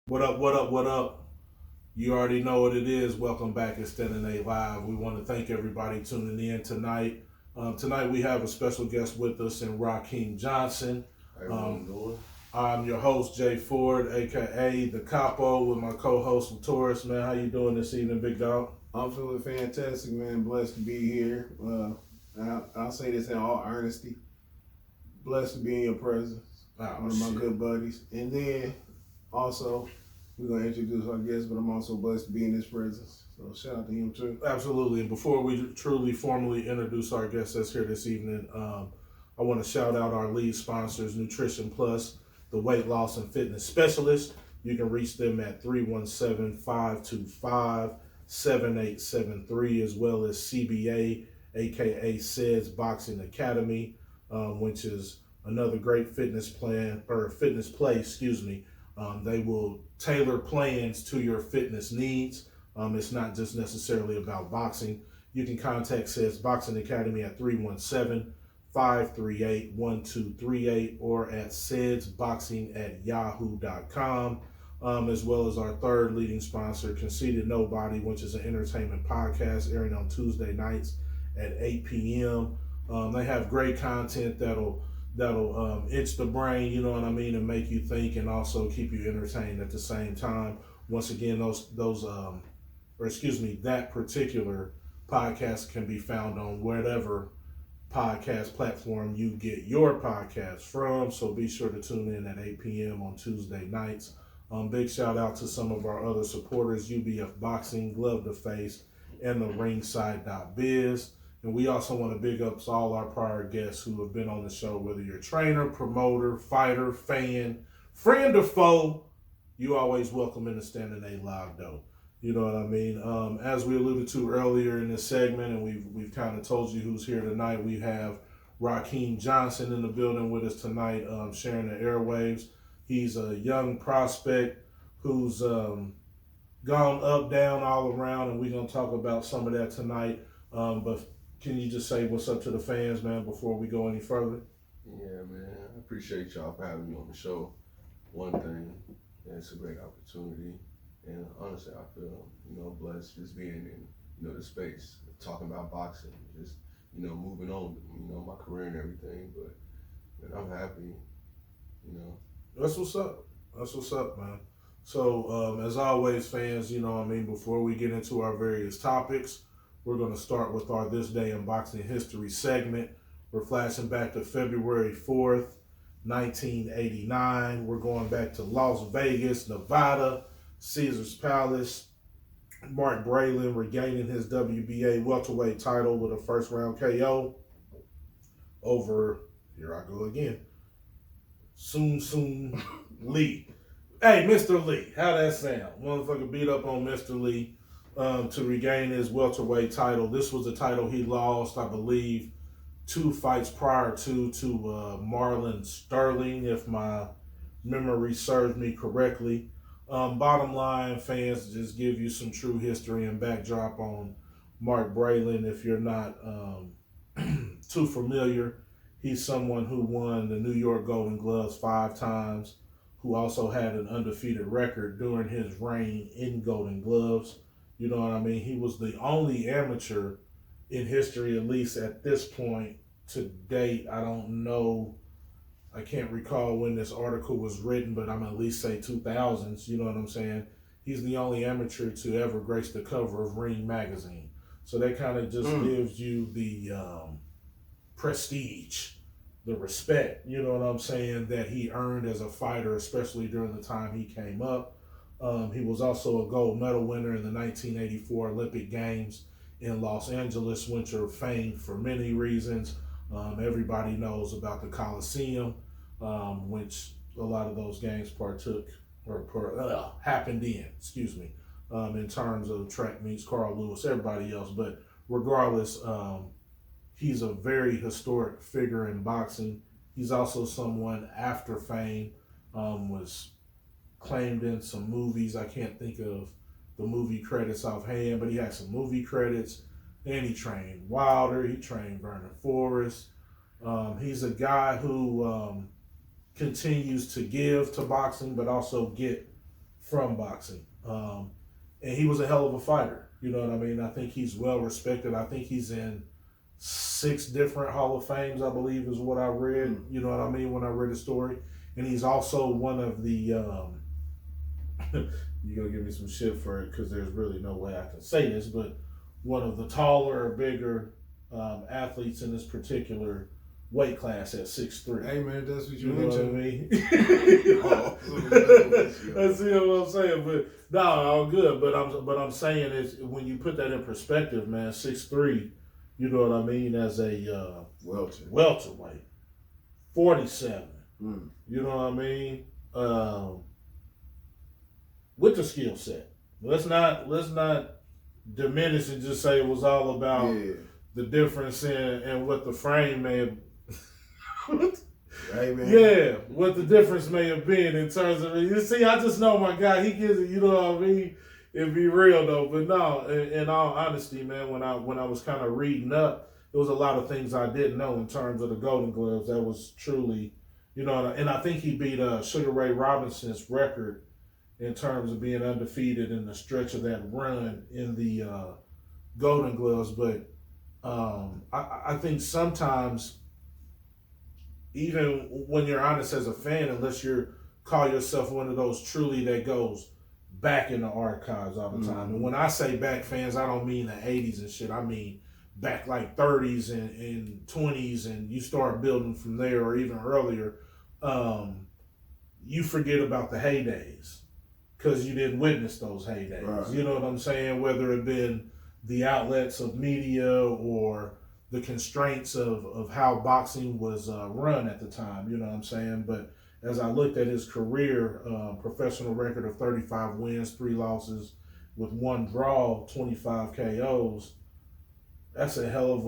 What up, what up, what up? You already know what it is. Welcome back. It's Standing A Live. We want to thank everybody tuning in tonight. Tonight we have a special guest with us in Rakim Johnson. How everyone doing? I'm your host, Jay Ford, aka The Capo, with my co-host, Taurus. Man, how you doing this evening, big dog? I'm feeling fantastic, man. Blessed to be here. I'll say this in all honesty. Blessed to be in your presence. One of my good buddies. And then also, we're going to introduce our guest, but I'm also blessed to be in his presence. So shout out to him too. Absolutely. And before we truly formally introduce our guest that's here this evening, I want to shout out our lead sponsors, Nutrition Plus, the weight loss and fitness specialist. You can reach them at 317-525-7873, as well as CBA, aka SEDS Boxing Academy, which is another great fitness plan or fitness play, excuse me. They will tailor plans to your fitness needs. It's not just necessarily about boxing. You can contact SEDS Boxing Academy at 317-538-1238 or at sedsboxing@yahoo.com, as well as our third leading sponsor, Conceited Nobody, which is an entertainment podcast airing on Tuesday nights at 8 p.m. They have great content that'll itch the brain, you know what I mean, and make you think and also keep you entertained at the same time. Once again, that particular podcast can be found on whatever podcast platform you get your podcast from. So be sure to tune in at 8 p.m. on Tuesday nights. Big shout out to some of our other supporters, UBF Boxing, Glove to Face, and the ringside.biz. And we also want to big up all our prior guests who have been on the show, whether you're a trainer, promoter, fighter, fan, friend, or foe. You always welcome in the Standing A Live, though. You know what I mean? As we alluded to earlier in this segment, and we've kind of told you who's here tonight, we have Rakim Johnson in the building with us tonight, sharing the airwaves. He's a young prospect who's gone up, down, all around, and we're going to talk about some of that tonight. But can you just say what's up to the fans, man, before we go any further? Yeah, man. I appreciate y'all for having me on the show. One thing, it's a great opportunity. And honestly, I feel, blessed just being in, the space, talking about boxing, just, moving on, my career and everything. But, man, I'm happy, That's what's up. That's what's up, man. So, as always, fans, before we get into our various topics, we're going to start with our This Day in Boxing History segment. We're flashing back to February 4th, 1989. We're going back to Las Vegas, Nevada, Caesar's Palace. Mark Braylon regaining his WBA welterweight title with a first round KO over, here I go again, Soon Lee. Hey, Mr. Lee, how that sound? Motherfucker beat up on Mr. Lee to regain his welterweight title. This was a title he lost, I believe, 2 fights prior to Marlon Sterling, if my memory serves me correctly. Bottom line, fans, just give you some true history and backdrop on Mark Braylon. If you're not too familiar, he's someone who won the New York Golden Gloves 5 times, who also had an undefeated record during his reign in Golden Gloves. You know what I mean? He was the only amateur in history, at least at this point to date. I don't know. I can't recall when this article was written, but I'm at least say 2000s. You know what I'm saying? He's the only amateur to ever grace the cover of Ring magazine. So that kind of just gives you the prestige, the respect, you know what I'm saying, that he earned as a fighter, especially during the time he came up. He was also a gold medal winner in the 1984 Olympic Games in Los Angeles, which are famed for many reasons. Everybody knows about the Coliseum, which a lot of those games happened in terms of track meets, Carl Lewis, everybody else. But regardless, he's a very historic figure in boxing. He's also someone after fame, was claimed in some movies. I can't think of the movie credits offhand, but he had some movie credits. And he trained Wilder. He trained Vernon Forrest. He's a guy who continues to give to boxing, but also get from boxing. And he was a hell of a fighter. You know what I mean? I think he's well respected. I think he's in 6 different Hall of Fames, I believe, is what I read. You know what I mean? When I read the story. And he's also one of the, you're going to give me some shit for it because there's really no way I can say this, but one of the taller, bigger athletes in this particular weight class at 6'3". Hey man, that's what You you're know what I into. mean? Oh, That's what I'm saying. But no, all good. But I'm saying is when you put that in perspective, man, 6'3", you know what I mean, as a welterweight, 47. You know what I mean? With the skill set. Let's not diminish and just say it was all about the difference in what the frame may have. Hey, man. Yeah, what the difference may have been in terms of, you see, I just know my guy, he gives it, you know what I mean? It'd be real though. But no, in all honesty, man, when I was kind of reading up, there was a lot of things I didn't know in terms of the Golden Gloves. That was truly, you know, and I think he beat Sugar Ray Robinson's record in terms of being undefeated in the stretch of that run in the Golden Gloves. But I think sometimes, even when you're honest as a fan, unless you call yourself one of those truly that goes back in the archives all the time. And when I say back, fans, I don't mean the 80s and shit. I mean back like 30s and 20s, and you start building from there or even earlier. You forget about the heydays because you didn't witness those heydays. Right. You know what I'm saying? Whether it been the outlets of media or the constraints of how boxing was run at the time, you know what I'm saying? But as I looked at his career, professional record of 35 wins, 3 losses, with 1 draw, 25 KOs, that's a hell of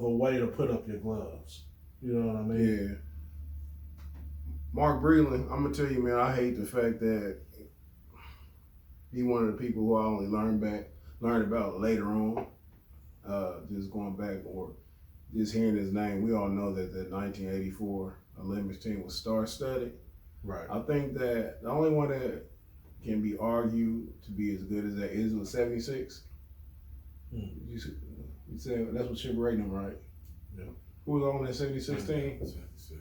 a way to put up your gloves. You know what I mean? Yeah. Mark Breland, I'm gonna tell you, man, I hate the fact that he one of the people who I only learned about later on. Just going back or just hearing his name, we all know that the 1984 Olympics team was star-studded. Right. I think that the only one that can be argued to be as good as that is with 76. You said that's what Sugar Ray them, right? Yeah. Who was on that 76 team? 76.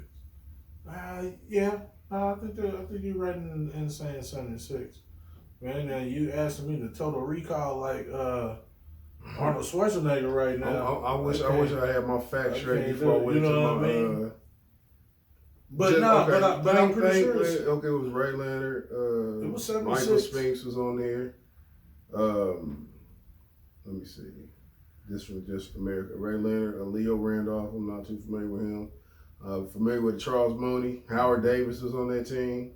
Yeah. I think you're right in saying 76. Man, now you asking me the total recall like Arnold Schwarzenegger right now. I wish I had my facts straight before I went you know to what my. I mean? But I'm pretty sure. Okay, it was Ray Leonard. It was 76. Michael Spinks was on there. Let me see. This from Just America. Ray Leonard, Leo Randolph. I'm not too familiar with him. Familiar with Charles Mooney. Howard Davis was on that team.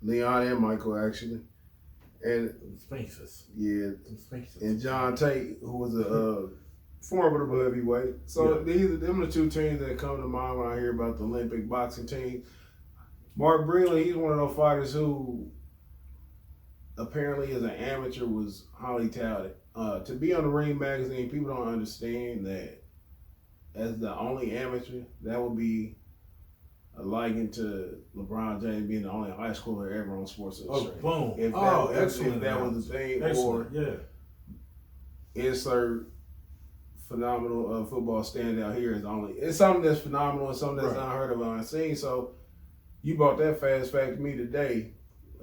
Leon and Michael actually. And Spinks. Yeah. And John Tate, who was a formidable heavyweight. So them are the 2 teams that come to mind when I hear about the Olympic boxing team. Mark Breland, he's one of those fighters who apparently as an amateur was highly touted. To be on the Ring magazine, people don't understand that as the only amateur, that would be a likened to LeBron James being the only high schooler ever on Sports Illustrated. Oh, boom. If that was the thing. Excellent. Or insert phenomenal football standout here is only. It's something that's phenomenal and something that's unheard of and unseen. So you brought that fast fact to me today.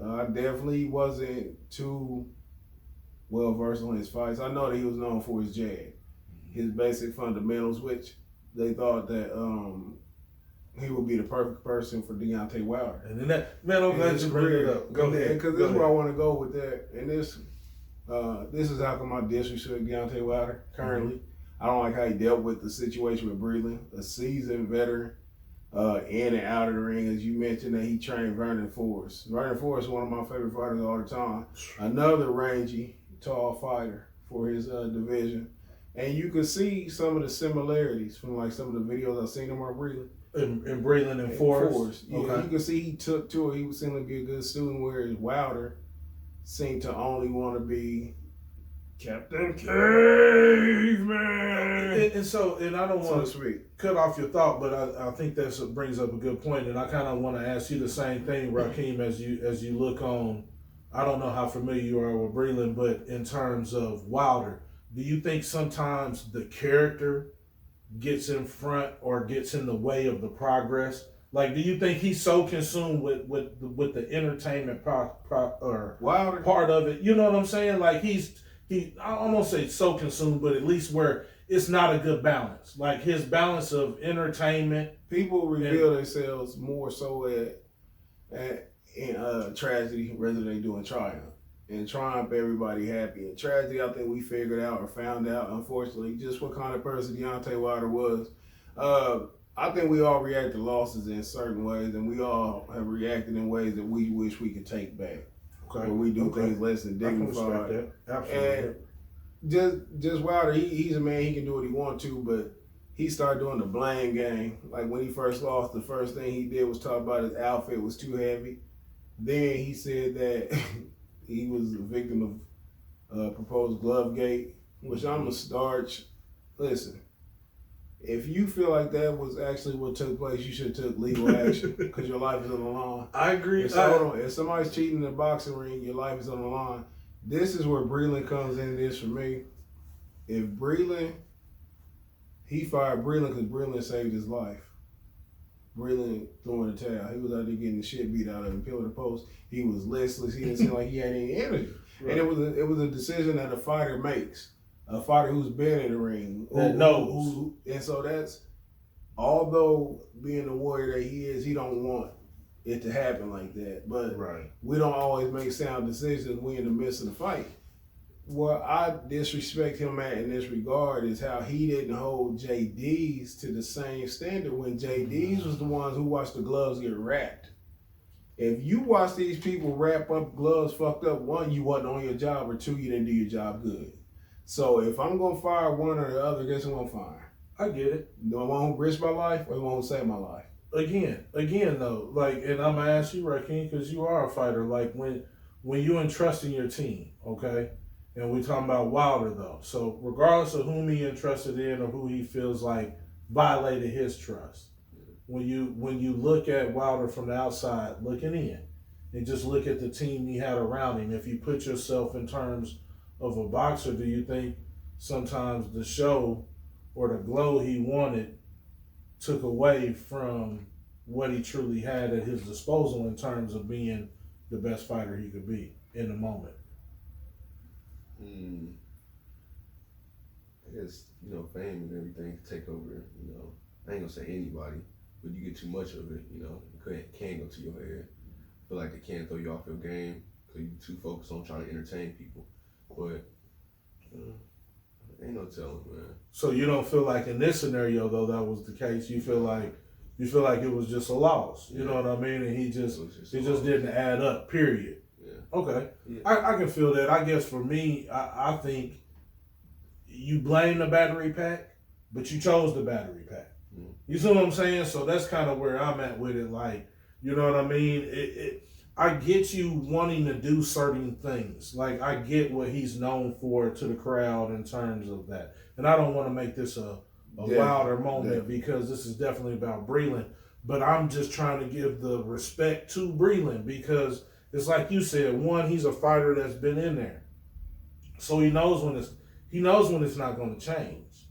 I definitely wasn't too well versed on his fights. I know that he was known for his jab, his basic fundamentals, which they thought that he would be the perfect person for Deontay Wilder. And then I'm glad you bring it up. Go ahead. Because this is where I want to go with that. And this is how come I disrespect Deontay Wilder currently. I don't like how he dealt with the situation with Breland, a seasoned veteran, in and out of the ring. As you mentioned that he trained Vernon Forrest. Vernon Forrest is one of my favorite fighters all the time. Another rangy, tall fighter for his division. And you can see some of the similarities from like some of the videos I've seen of Mark Breland. In Breland and Forrest. Yeah, okay. You can see he took to it. He seemed to be a good student, whereas Wilder seemed to only want to be Captain Caveman. And I don't want to cut off your thought, but I think that brings up a good point, and I kind of want to ask you the same thing, Rakim, as you look on. I don't know how familiar you are with Breland, but in terms of Wilder, do you think sometimes the character gets in front or gets in the way of the progress? Like, do you think he's so consumed with the entertainment Wilder part of it? You know what I'm saying? Like I almost say so consumed, but at least where it's not a good balance. Like his balance of entertainment. People reveal themselves more so in tragedy rather than doing triumph. In triumph, everybody happy. In tragedy, I think we figured out or found out, unfortunately, just what kind of person Deontay Wilder was. I think we all react to losses in certain ways, and we all have reacted in ways that we wish we could take back. Okay. Where we do things less than dignified. Absolutely. And just Wilder, he's a man, he can do what he wants to, but he started doing the blame game. Like when he first lost, the first thing he did was talk about his outfit was too heavy. Then he said that he was a victim of proposed glove gate, which I'm a starch. Listen, if you feel like that was actually what took place, you should have took legal action because your life is on the line. I agree. If somebody's cheating in the boxing ring, your life is on the line. This is where Breland comes in this for me. If he fired Breland because Breland saved his life. Breland throwing the towel. He was out there getting the shit beat out of him, pillar to post. He was listless. He didn't seem like he had any energy. Right. And it was a decision that a fighter makes. A fighter who's been in the ring. That knows. And so that's, although being the warrior that he is, he don't want it to happen like that. But we don't always make sound decisions. We in the midst of the fight. What I disrespect him at in this regard is how he didn't hold JD's to the same standard when JD's was the ones who watched the gloves get wrapped. If you watch these people wrap up gloves fucked up, one, you wasn't on your job, or two, you didn't do your job good. So if I'm going to fire one or the other, guess who I'm going to fire? I get it. Do I want to risk my life or do I want to save my life? Again though, like, and I'm going to ask you, Rakim, because you are a fighter, like when you entrusting your team, okay? And we talking about Wilder though. So regardless of whom he entrusted in or who he feels like violated his trust, when you look at Wilder from the outside looking in, and just look at the team he had around him, if you put yourself in terms of a boxer, do you think sometimes the show or the glow he wanted took away from what he truly had at his disposal in terms of being the best fighter he could be in the moment? I guess, fame and everything take over, I ain't gonna say anybody, but you get too much of it, it can go to your head. I feel like it can throw you off your game because you're too focused on trying to entertain people. But ain't no telling, man. So you don't feel like in this scenario though that was the case? You feel like it was just a loss, you know what I mean? And he just didn't add up, period. Yeah. Okay. Yeah. I can feel that. I guess for me, I think you blame the battery pack, but you chose the battery pack. Mm-hmm. You see what I'm saying? So that's kind of where I'm at with it. Like, you know what I mean? I get you wanting to do certain things. Like, I get what he's known for to the crowd in terms of that. And I don't want to make this a Wilder moment because this is definitely about Breland. But I'm just trying to give the respect to Breland because it's like you said, one, he's a fighter that's been in there. So he knows when it's not going to change.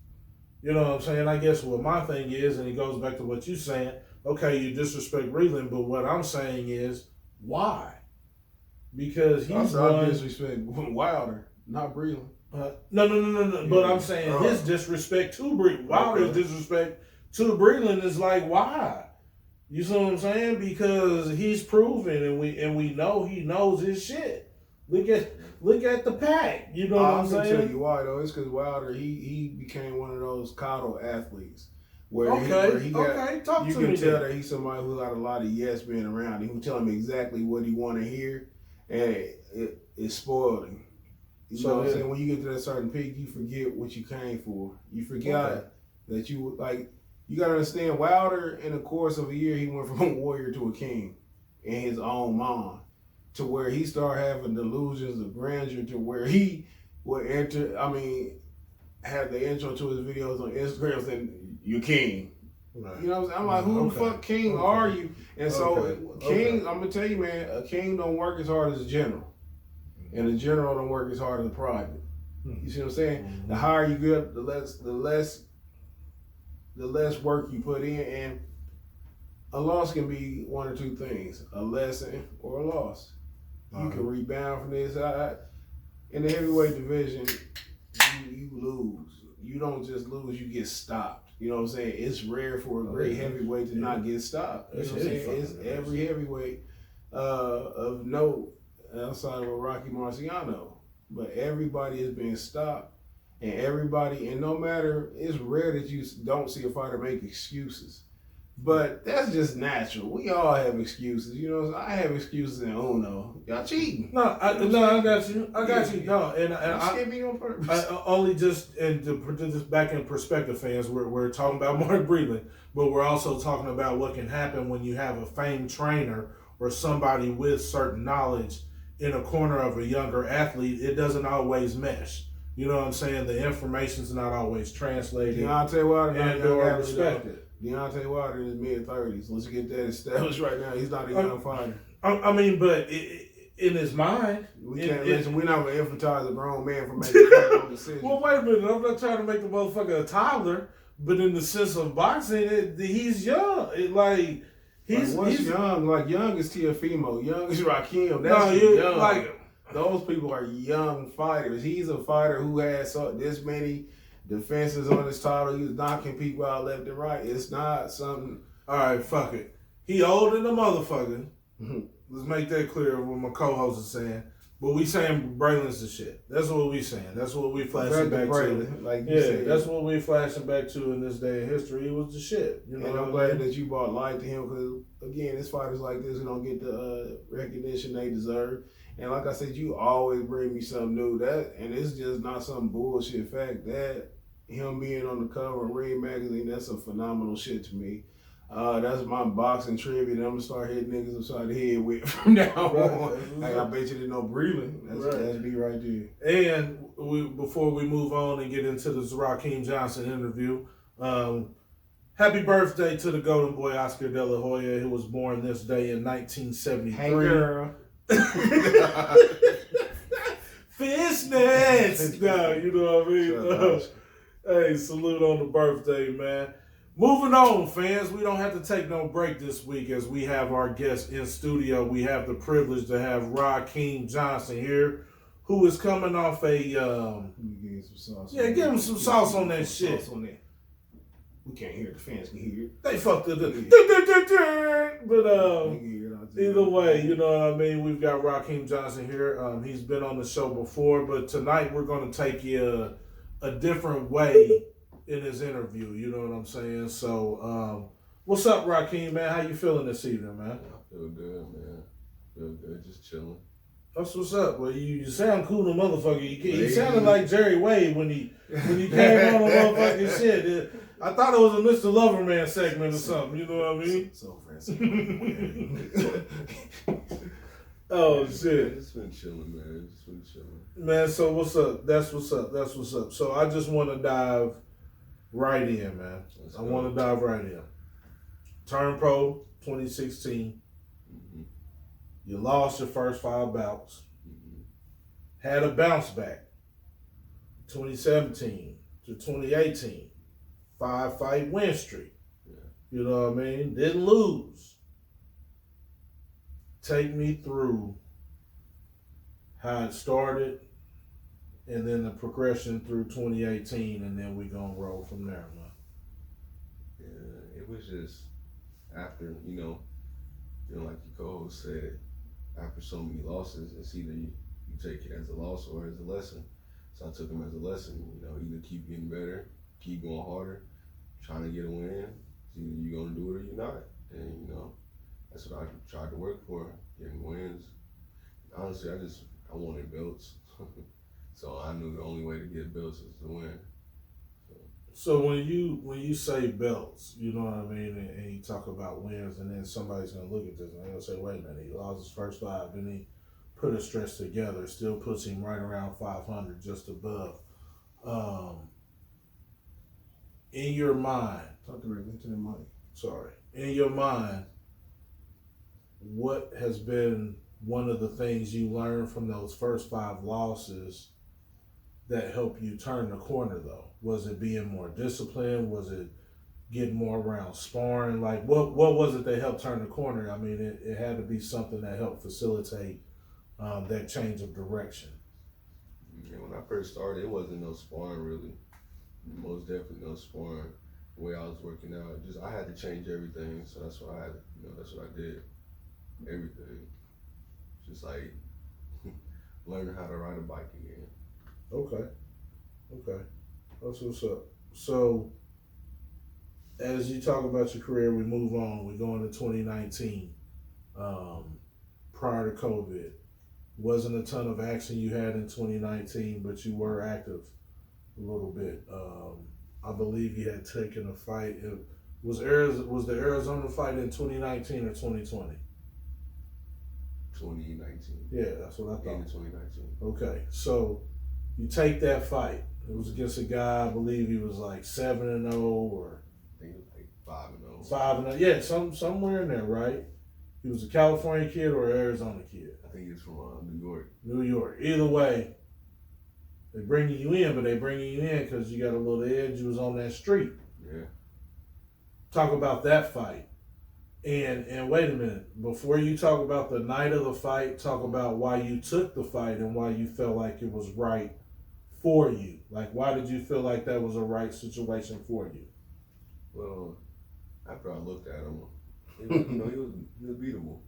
You know what I'm saying? I guess what my thing is, and it goes back to what you're saying, okay, you disrespect Breland, but what I'm saying is, why? Because he's I disrespect Wilder, not Breland. No. Yeah. But I'm saying his disrespect to Breland. Wilder's disrespect to Breland is like, why? You see what I'm saying? Because he's proven, and we know he knows his shit. Look at the pack. You know what I'm saying? I can tell you why though. It's because Wilder he became one of those coddle athletes. Where you can tell that he's somebody who got a lot of yes being around him. Who tell him exactly what he want to hear, and it spoiled him. You know what I'm saying? When you get to that certain peak, you forget what you came for. You forgot that you like. You gotta understand, Wilder in the course of a year, he went from a warrior to a king in his own mind, to where he started having delusions of grandeur, to where he had the intro to his videos on Instagram saying, "You king." Right. You know what I'm saying? I'm like, who the fuck king are you? And so, king, I'm going to tell you, man, a king don't work as hard as a general. And a general don't work as hard as a private. You see what I'm saying? Mm-hmm. The higher you get, the less work you put in. And a loss can be one or two things, a lesson or a loss. You can rebound from this. In the heavyweight division, you lose. You don't just lose, you get stopped. You know what I'm saying? It's rare for a great heavyweight to not get stopped. You know what I'm saying? It's every heavyweight of note outside of a Rocky Marciano. But everybody is being stopped. And no matter, it's rare that you don't see a fighter make excuses. But that's just natural. We all have excuses. You know, I have excuses in Uno. Y'all cheating. No, I got you. I got you. No, and I me on purpose. Only just, and to put this back in perspective, fans, we're talking about Mark Breland, but we're also talking about what can happen when you have a famed trainer or somebody with certain knowledge in a corner of a younger athlete. It doesn't always mesh. You know what I'm saying? The information's not always translated. Deontay Wilder and or respected. Deontay Wilder in his mid-30s. Let's get that established right now. He's not a young fighter. I mean, but in his mind, we're not going to emphasize a grown man for making a decision. Well, wait a minute. I'm not trying to make the motherfucker a toddler, but in the sense of boxing, he's young. He's young. Like, young is Teofimo. Young is Rakim. That's young. Like, those people are young fighters. He's a fighter who has this many defenses on his title. He's knocking people out left and right. It's not something. All right, fuck it. He old than a motherfucker. Let's make that clear. What my co-host is saying. But we saying Braylon's the shit. That's what we saying. That's what we flashing back to. Like you said. That's what we flashing back to in this day of history. He was the shit. You know. And I'm glad that you brought light to him because again, it's fighters like this who don't get the recognition they deserve. And like I said, you always bring me something new. And it's just not some bullshit fact that him being on the cover of Ring Magazine, that's a phenomenal shit to me. That's my boxing trivia that I'm gonna start hitting niggas upside the head with from now on. Like, I bet you didn't know Breland. That's me right there. And before we move on and get into this Rakim Johnson interview, happy birthday to the golden boy Oscar De La Hoya, who was born this day in 1973. Hey, girl. Fistnets! No, you know what I mean? Hey, salute on the birthday, man. Moving on, fans. We don't have to take no break this week as we have our guest in studio. We have the privilege to have Rakim Johnson here, who is coming off a... Give him some sauce. Yeah, give him some sauce on that shit. Sauce on that. We can't hear it. The fans can hear it. They fucked it up. But either way, you know what I mean? We've got Rakim Johnson here. He's been on the show before, but tonight we're going to take you a different way in his interview. You know what I'm saying? So, what's up, Rakim, man? How you feeling this evening, man? I feel good, man. Feel good. Just chilling. That's what's up. Well, you sound cool, to motherfucker. You sounded like Jerry Wade when he came on the motherfucking shit. I thought it was a Mr. Loverman segment or something. You know what I mean? So fancy. Oh shit! It's been chilling, man. It's been chilling. Man, so what's up? That's what's up. That's what's up. So I just want to dive right in, man. I want to dive right in. Turn pro 2016. Mm-hmm. You lost your first 5 bouts. Mm-hmm. Had a bounce back. 2017 to 2018. 5-fight win streak. Yeah. You know what I mean? Didn't lose. Take me through how it started and then the progression through 2018, and then we're going to roll from there, man. Yeah, it was just after, like your co-host said, after so many losses, it's either you take it as a loss or as a lesson. So I took them as a lesson, either keep getting better, keep going harder, trying to get a win. It's either you're going to do it or you're not. And, that's what I tried to work for, getting wins. Honestly, I wanted belts. So I knew the only way to get belts is to win. So when you say belts, you know what I mean, and you talk about wins, and then somebody's going to look at this and they'll say, wait a minute, he lost his first 5, then he put a stretch together. Still puts him right around 500, just above. In your mind, talk directly to the mic. Sorry. In your mind, what has been one of the things you learned from those first 5 losses that helped you turn the corner, though? Was it being more disciplined? Was it getting more around sparring? Like, what was it that helped turn the corner? I mean, it had to be something that helped facilitate that change of direction. Yeah, when I first started, it wasn't no sparring really. Most definitely no sparring. The way I was working out, just I had to change everything. So that's what I had. That's what I did. Everything. Just like learning how to ride a bike again. Okay. That's what's up. So, as you talk about your career, we move on. We go into 2019. Prior to COVID, wasn't a ton of action you had in 2019, but you were active a little bit. I believe you had taken a fight. Was the Arizona fight in 2019 or 2020? 2019. Yeah, that's what I thought. In 2019. Okay, so you take that fight. It was against a guy, I believe he was like 7-0 or I think it was like 5-0. 5-0. Yeah, somewhere in there, right? He was a California kid or an Arizona kid? I think he's from New York. New York. Either way, they bringing you in, but they bringing you in because you got a little edge. You was on that street. Yeah. Talk about that fight. And wait a minute. Before you talk about the night of the fight, talk about why you took the fight and why you felt like it was right for you. Like, why did you feel like that was a right situation for you? Well, after I looked at him, he was beatable.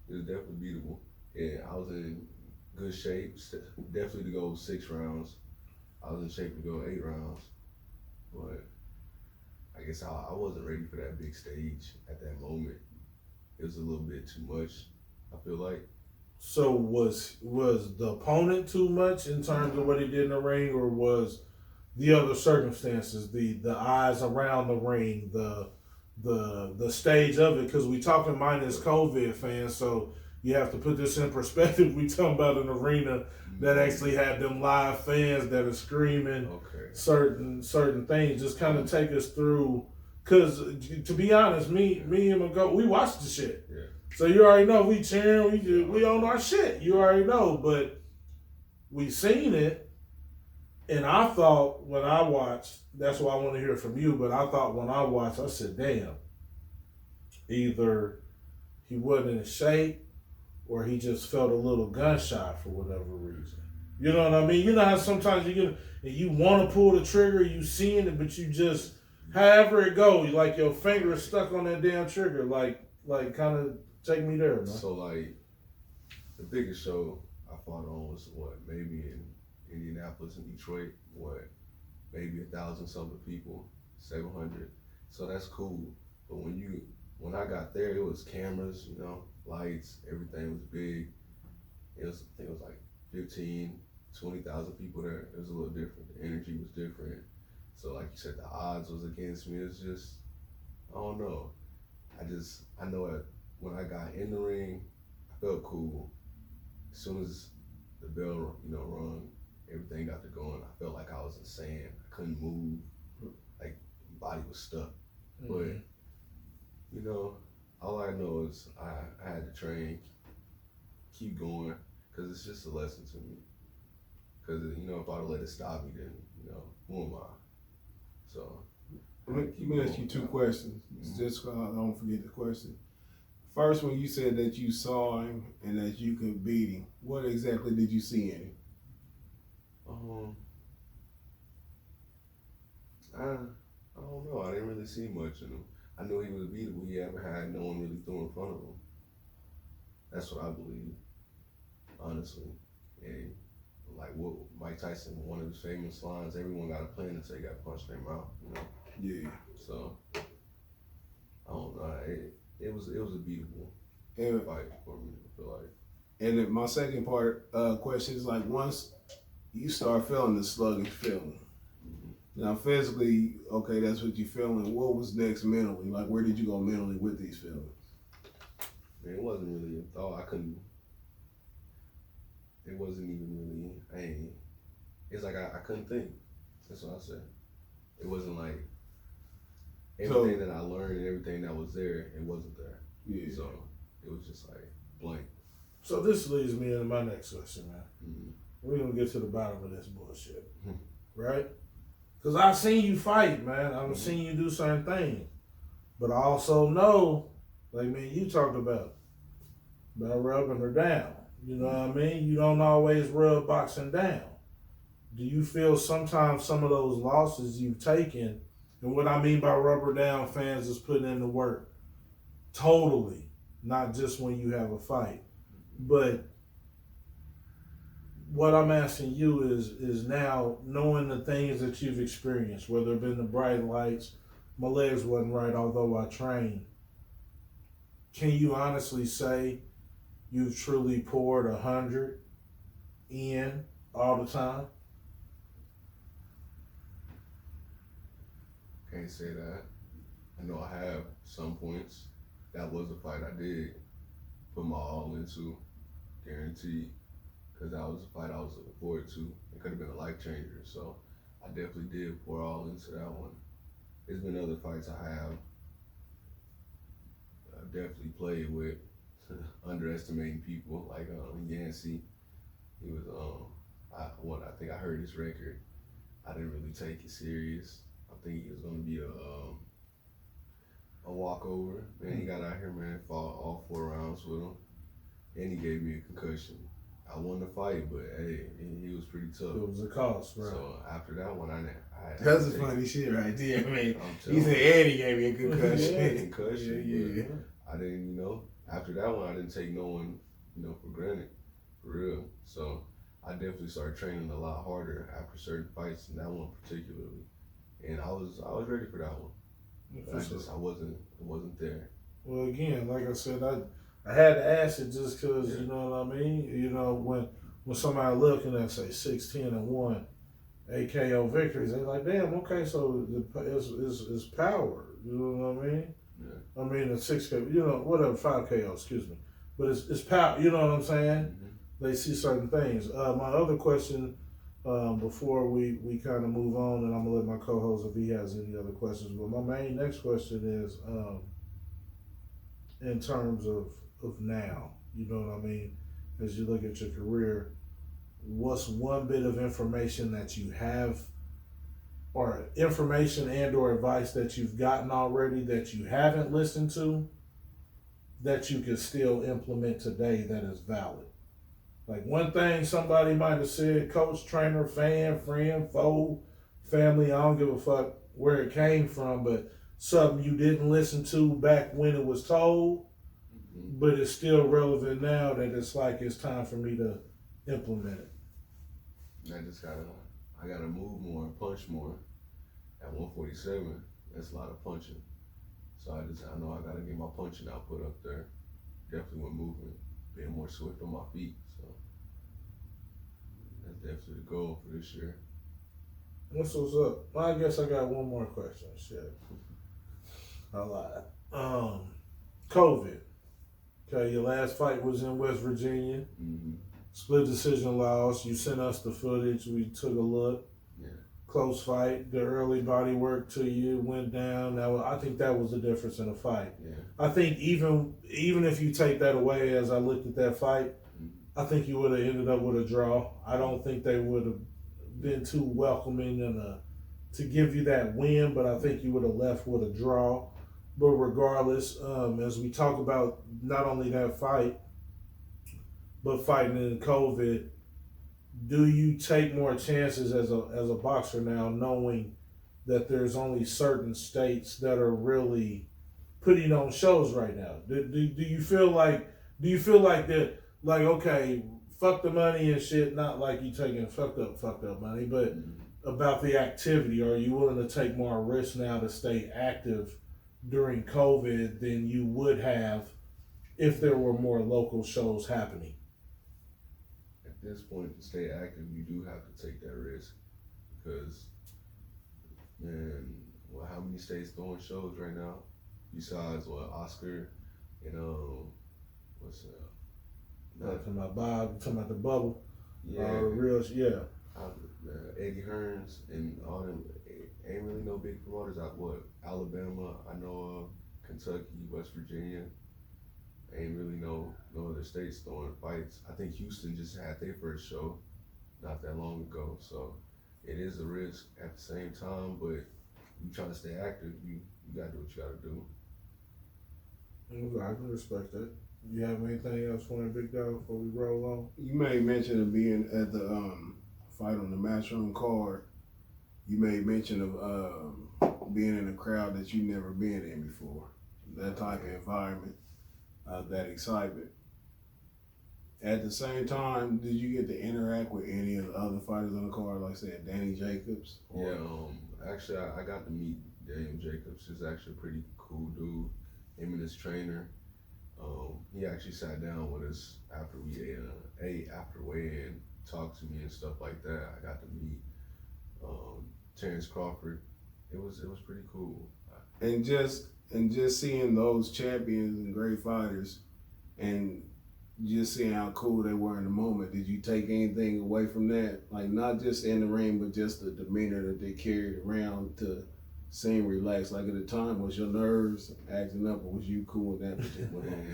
He was definitely beatable. Yeah, I was in good shape, definitely to go 6 rounds. I was in shape to go 8 rounds, but I guess I wasn't ready for that big stage at that moment. It was a little bit too much, I feel like. So was the opponent too much in terms of what he did in the ring, or was the other circumstances, the eyes around the ring, the stage of it? Because we talking minus COVID, fans, so you have to put this in perspective. We talking about an arena that actually had them live fans that are screaming certain things. Just kind of take us through, because to be honest, me and Mago, we watched the shit. Yeah. So you already know we cheering, we on our shit. You already know, but we seen it, and I thought when I watched, that's why I want to hear from you. But I thought when I watched, I said, "Damn, either he wasn't in shape, or he just felt a little gun shy for whatever reason." You know what I mean? You know how sometimes you get and you want to pull the trigger, you seeing it, but you just however it goes, like your finger is stuck on that damn trigger, like kind of. Take me there, man. So, like, the biggest show I fought on was, maybe in Indianapolis and Detroit, maybe 1,000 something people, 700. So that's cool. But when I got there, it was cameras, lights, everything was big. I think it was like 15, 20,000 people there. It was a little different. The energy was different. So, like you said, the odds was against me. It's just, I don't know. I know when I got in the ring, I felt cool. As soon as the bell, rung, everything got to going. I felt like I was in sand. I couldn't move. Like, my body was stuck. Mm-hmm. But, all I know is I had to train, keep going, because it's just a lesson to me. Because, if I'd let it stop me, then, who am I? So, let me ask you 2 questions. Mm-hmm. Just so I don't forget the question. First, when you said that you saw him and that you could beat him, what exactly did you see in him? I don't know. I didn't really see much in him. I knew he was beatable. He ever had no one really threw in front of him. That's what I believe, honestly. And like what Mike Tyson, one of his famous lines, everyone got a plan until they got punched in their mouth. Yeah. So I don't know. It was a beatable fight for me, I feel like. And then my second part question is, like, once you start feeling the sluggish feeling, now physically, okay, that's what you're feeling. What was next mentally? Like, where did you go mentally with these feelings? Man, it wasn't really a thought. it wasn't even really. It's like I couldn't think. That's what I said. It wasn't like everything that I learned and everything that was there. It wasn't there. Yeah. So it was just like blank. So this leads me into my next question, man. Mm-hmm. We're gonna get to the bottom of this bullshit, right? Because I've seen you fight, man. I've seen you do certain things, but I also know, like me and you talked about rubbing her down. You know what I mean? You don't always rub boxing down. Do you feel sometimes some of those losses you've taken, and what I mean by rubber down, fans is putting in the work, totally, not just when you have a fight, but what I'm asking you is now knowing the things that you've experienced, whether it been the bright lights, my legs wasn't right, although I trained. Can you honestly say you've truly poured 100 in all the time? Can't say that. I know I have some points. That was a fight I did put my all into, guaranteed. Because that was a fight I was looking forward to. It could have been a life changer. So I definitely did pour all into that one. There's been other fights I have definitely played with underestimating people, like Yancey. He was I think I heard his record. I didn't really take it serious. I think he was gonna be a walkover. Man, he got out here, man, fought all 4 rounds with him, and he gave me a concussion. I won the fight, but hey, he was pretty tough. It was a cost, right? So after that one, I that's the funny shit right there, man. He said, you. and he gave me a concussion. Yeah. I didn't, after that one, I didn't take no one, for granted, for real. So I definitely started training a lot harder after certain fights, and that one particularly. And I was ready for that one. I wasn't there. Well, again, like I said, I had to ask it just because, you know what I mean? When somebody looking at, say, 6-10-1 AKO victories, they like, damn, okay, so it's power. You know what I mean? Yeah. I mean, a 6K, whatever, 5 KO, excuse me. But it's power, you know what I'm saying? Mm-hmm. They see certain things. My other question, before we kind of move on, and I'm going to let my co-host, if he has any other questions, but my main next question is, in terms of now, you know what I mean? As you look at your career, what's one bit of information that you have, or information and or advice that you've gotten already that you haven't listened to, that you can still implement today that is valid? Like one thing somebody might have said, coach, trainer, fan, friend, foe, family, I don't give a fuck where it came from, but something you didn't listen to back when it was told, but it's still relevant now that it's like it's time for me to implement it. I gotta move more and punch more. At 147, that's a lot of punching. So I know I gotta get my punching output up there. Definitely with moving, being more swift on my feet. So that's definitely the goal for this year. What's up? Well, I guess I got one more question. Shit. I lied. COVID. Okay, your last fight was in West Virginia. Mm-hmm. Split decision loss. You sent us the footage. We took a look. Yeah. Close fight. The early body work to you went down. I think that was the difference in the fight. Yeah. I think even if you take that away, as I looked at that fight, I think you would have ended up with a draw. I don't think they would have been too welcoming to give you that win, but I think you would have left with a draw. But regardless, as we talk about not only that fight, but fighting in COVID, do you take more chances as a boxer now, knowing that there's only certain states that are really putting on shows right now? Do you feel like that, like, okay, fuck the money and shit, not like you taking fucked up money, but about the activity? Are you willing to take more risks now to stay active during COVID than you would have if there were more local shows happening? At this point, to stay active, you do have to take that risk because, man, how many states throwing shows right now? Besides Oscar and what's Talking about Bob, talking about the bubble. Eddie Hearns and all them ain't really no big promoters. Alabama, I know of, Kentucky, West Virginia. Ain't really no other states throwing fights. I think Houston just had their first show not that long ago, so it is a risk at the same time, but you trying to stay active, you gotta do what you gotta do. I can respect that. You have anything else for him, Big Dog, before we roll on? You made mention of being at the fight on the Matchroom card. You made mention of being in a crowd that you never been in before. That type of environment, that excitement. At the same time, did you get to interact with any of the other fighters on the card, like I said, Danny Jacobs? Actually, I got to meet Daniel Jacobs. He's actually a pretty cool dude. Him and his trainer. He actually sat down with us after we ate, after weigh-in, talked to me and stuff like that. I got to meet Terrence Crawford. It was pretty cool. And just seeing those champions and great fighters, and just seeing how cool they were in the moment. Did you take anything away from that? Like, not just in the ring, but just the demeanor that they carried around to seem relaxed. Like, at the time, was your nerves acting up, or was you cool in that particular moment?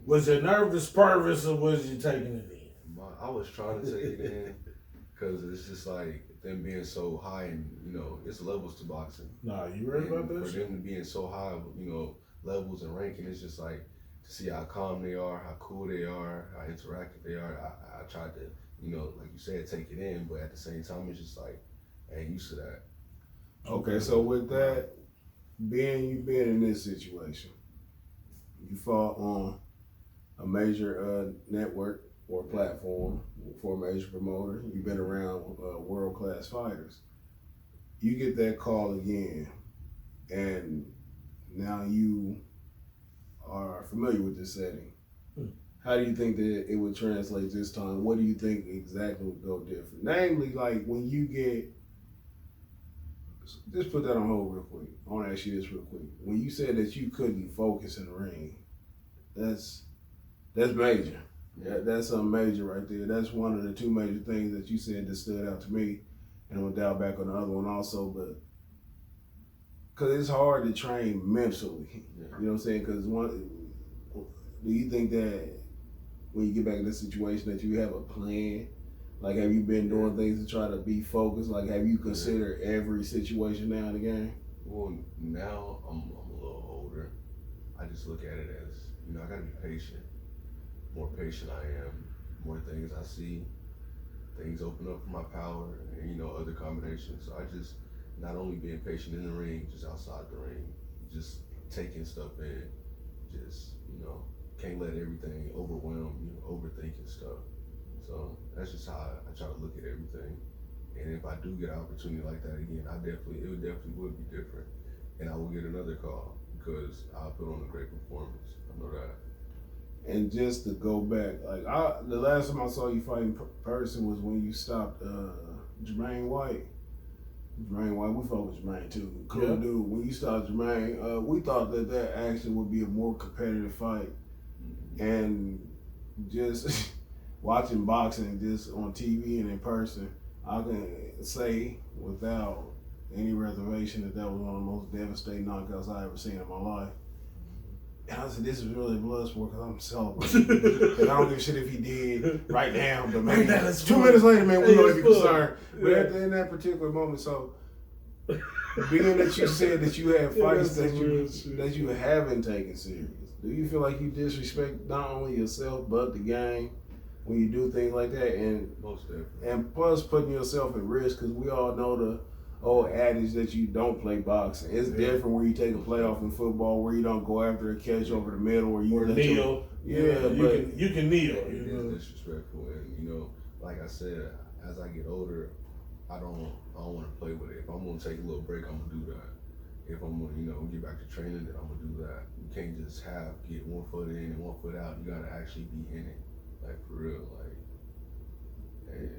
Was it nervous, nervous, or was you taking it in? I was trying to take it in because it's just like them being so high, and it's levels to boxing. Nah, you right about that? For them to being so high, levels and ranking, it's just like to see how calm they are, how cool they are, how interactive they are. I tried to, like you said, take it in, but at the same time, it's just like I ain't used to that. Okay, so with that, you being in this situation, you fought on a major network or platform for a major promoter. You've been around world-class fighters. You get that call again, and now you are familiar with this setting. How do you think that it would translate this time? What do you think exactly would go different? Namely, like when you get, just put that on hold real quick. I want to ask you this real quick. When you said that you couldn't focus in the ring, that's major. That's something major right there. That's one of the two major things that you said that stood out to me, and I'm gonna dial back on the other one also. But because it's hard to train mentally, you know what I'm saying? Because do you think that when you get back in this situation that you have a plan? Like, have you been doing things to try to be focused? Like, have you considered every situation now and again? Well, now I'm a little older. I just look at it as, I gotta be patient. More patient I am, more things I see, things open up for my power, and other combinations. So I just, not only being patient in the ring, just outside the ring, just taking stuff in, just, can't let everything overwhelm you, overthinking stuff. So that's just how I try to look at everything. And if I do get an opportunity like that again, it would definitely be different. And I will get another call because I'll put on a great performance. I know that. And just to go back, like the last time I saw you fight in person was when you stopped Jermaine White. We fought with Jermaine too. Cool dude. When you stopped Jermaine, we thought that actually would be a more competitive fight. And just watching boxing just on TV and in person, I can say without any reservation that was one of the most devastating knockouts I ever seen in my life. And I said, this is really blood sport because I'm celebrating. And I don't give a shit if he did right now, but maybe 2 minutes later, man, we're going to be concerned. But in that particular moment, so being that you said that you have fights that you haven't taken serious, do you feel like you disrespect not only yourself but the game when you do things like that? And most definitely. And plus putting yourself at risk, because we all know the old adage that you don't play boxing. It's different where you take a playoff in football where you don't go after a catch over the middle or you kneel. You can kneel. It is disrespectful, and like I said, as I get older, I don't want to play with it. If I'm gonna take a little break, I'm gonna do that. If I'm gonna get back to training, then I'm gonna do that. You can't just get 1 foot in and 1 foot out. You gotta actually be in it, like for real, like.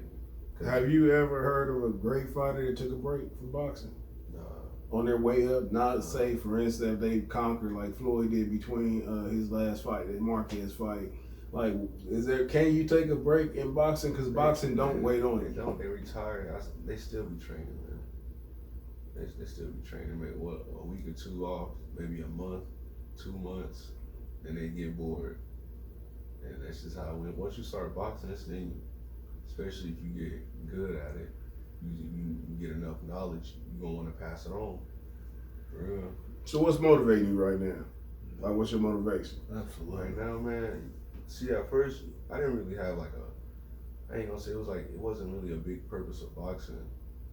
Have you ever heard of a great fighter that took a break from boxing? Nah. On their way up, not say, for instance, if they conquered like Floyd did between his last fight, that Marquez fight, Like, can you take a break in boxing? Because boxing don't wait on you. They retire. They still be training, man. They still be training. Maybe a week or two off, maybe a month, 2 months, then they get bored. And that's just how it went. Once you start boxing, it's in you. Especially if you get good at it, you get enough knowledge, you're gonna want to pass it on. For real. So what's motivating you right now? Like, what's your motivation? Absolutely. Right now, man. See, at first, I didn't really have like I ain't gonna say it wasn't really a big purpose of boxing.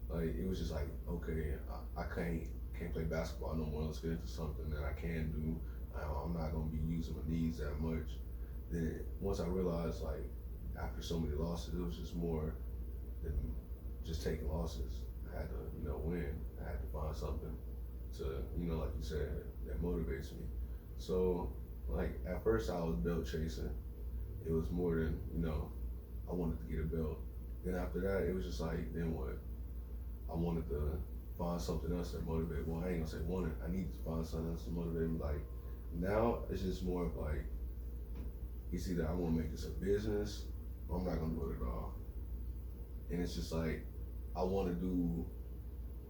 Like, it was just like, okay, I can't play basketball no more. Let's get into something that I can do. I'm not gonna be using my knees that much. Then once I realized, like, after so many losses, it was just more than just taking losses. I had to, win. I had to find something to, like you said, that motivates me. So, like, at first I was belt chasing. It was more than, I wanted to get a belt. Then after that, it was just like, then what? I wanted to find something else that motivated. Well, I ain't gonna say wanted. I need to find something else to motivate me. Like, now it's just more of like, it's either I want to make this a business or I'm not gonna do it at all. And it's just like, I want to do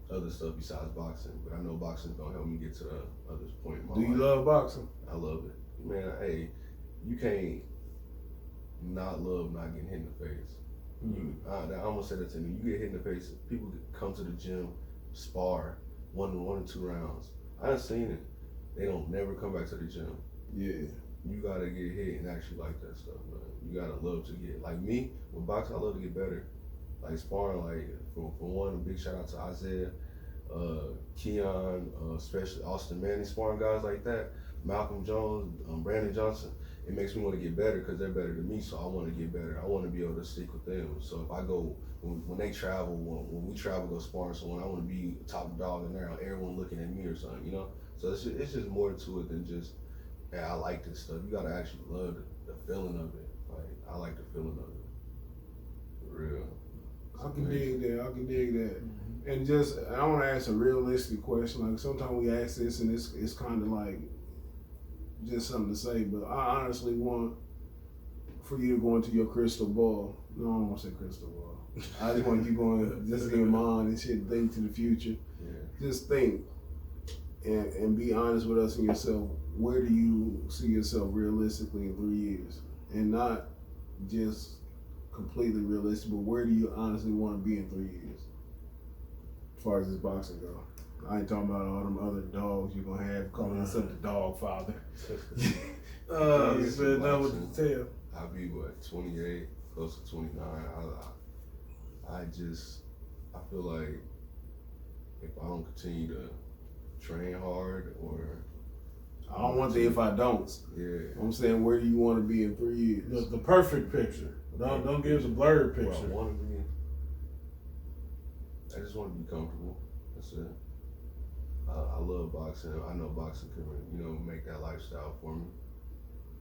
other stuff besides boxing, but I know boxing's gonna help me get to the other point in my life. Do you love boxing? I love it, man. Hey, you can't not love not getting hit in the face. I'm gonna say that to you. You get hit in the face. People come to the gym, spar, one or two rounds. I done seen it. They don't never come back to the gym. Yeah. You gotta get hit and actually like that stuff, man. You gotta love to get, like me with boxing. I love to get better. Like sparring, like for one, a big shout out to Isaiah, Keon, especially Austin Manning, sparring guys like that. Malcolm Jones, Brandon Johnson. It makes me want to get better because they're better than me, so I want to get better. I want to be able to stick with them. So if I go, when they travel, when we travel, go sparring someone, I want to be top dog in there, everyone looking at me or something, So it's just more to it than just, I like this stuff. You got to actually love the feeling of it. Like, I like the feeling of it. For real. I can dig that. Mm-hmm. And just, I want to ask a realistic question. Like, sometimes we ask this and it's kind of like just something to say, but I honestly want for you to go into your crystal ball. No, I don't want to say crystal ball. I just want you going just in your mind and shit, think to the future. Yeah. Just think and be honest with us and yourself. Where do you see yourself realistically in 3 years? And not just completely realistic, but where do you honestly want to be in 3 years? As far as this boxing goes. I ain't talking about all them other dogs you're gonna have calling yourself the dog father. You said that was the tell. I'll be 28, close to 29. I feel like if I don't continue to train hard or I don't want the if I don't. Yeah. I'm saying, where do you want to be in 3 years? The perfect picture. Don't give us a blurred picture. Where I want to be. I just want to be comfortable. That's it. I love boxing. I know boxing can, make that lifestyle for me.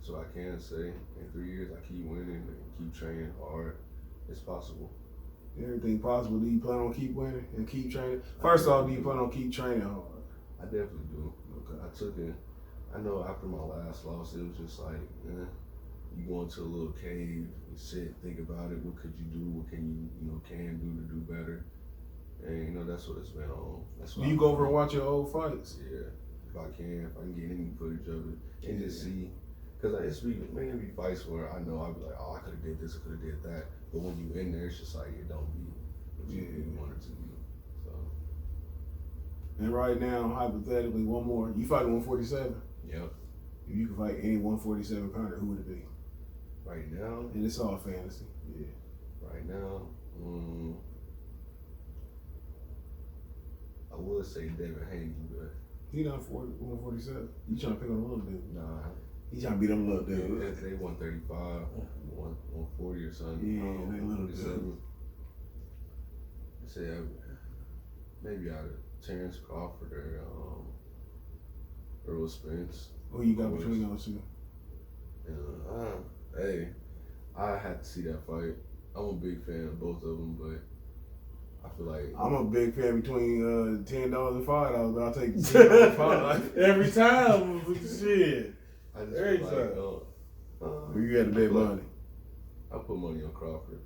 So I can say in 3 years I keep winning and keep training hard. It's possible. Everything possible. Do you plan on keep winning and keep training? First off, do you plan on keep training hard? I definitely do. Okay. I took it. I know after my last loss, it was just like, you go into a little cave, you sit, think about it. What could you do? What can you, can do to do better? And that's what it's been on. That's do you go over and watch your old fights? Yeah, if I can get any footage of it and just see, because it's many be fights where I know I'll be like, oh, I could have did this, I could have did that, but when you in there, it's just like it don't be what you want it to be. So. And right now, hypothetically, one more. You fight 147. Yep. If you could fight any 147 pounder, who would it be? Right now. And it's all fantasy. Yeah. Right now. I would say Devin Haney, but he not 147. You trying to pick on a little dude? Nah. He trying to beat them little dudes. They 135, 140 or something. Yeah, they little dudes. I said maybe out of Terrence Crawford or Earl Spence. Who you got between those two? Hey, I had to see that fight. I'm a big fan of both of them, but I feel like I'm a big fan between $10 and $5, but I'll take $10 and $5. Every time, shit. I just feel You got to bet money. I put money on Crawford.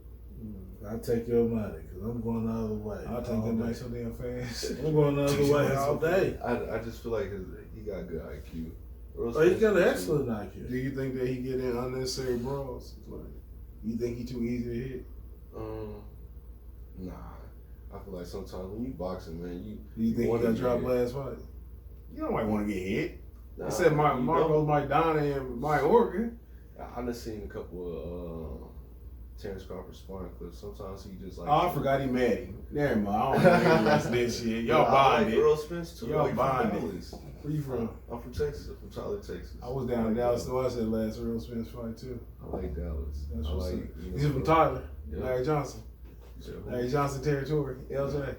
I'll take your money because I'm going the other way. I'll take that money so damn fast. I'm going the other way all day. I just feel like he got good IQ. He's got an excellent IQ. Do you think that he get in unnecessary brawls? Like, you think he too easy to hit? Nah. I feel like sometimes when you boxing, man, Do you think he got dropped last fight? You don't want to get hit. Nah, except Marco Maidana and Mike Organ. I done seen a couple of Terrence Crawford sparring clips. Sometimes he just like. Oh, I forgot he mad him. Never mind. I don't know the rest of that shit. Y'all bonded. Earl Spence too. Y'all bonded. Where you from? I'm from Texas. I'm from Tyler, Texas. I was down in Dallas. So I said last Earl Spence fight too. I like Dallas. That's what's up. He's from Tyler. Yeah. Larry Johnson. Larry Johnson territory. LJ.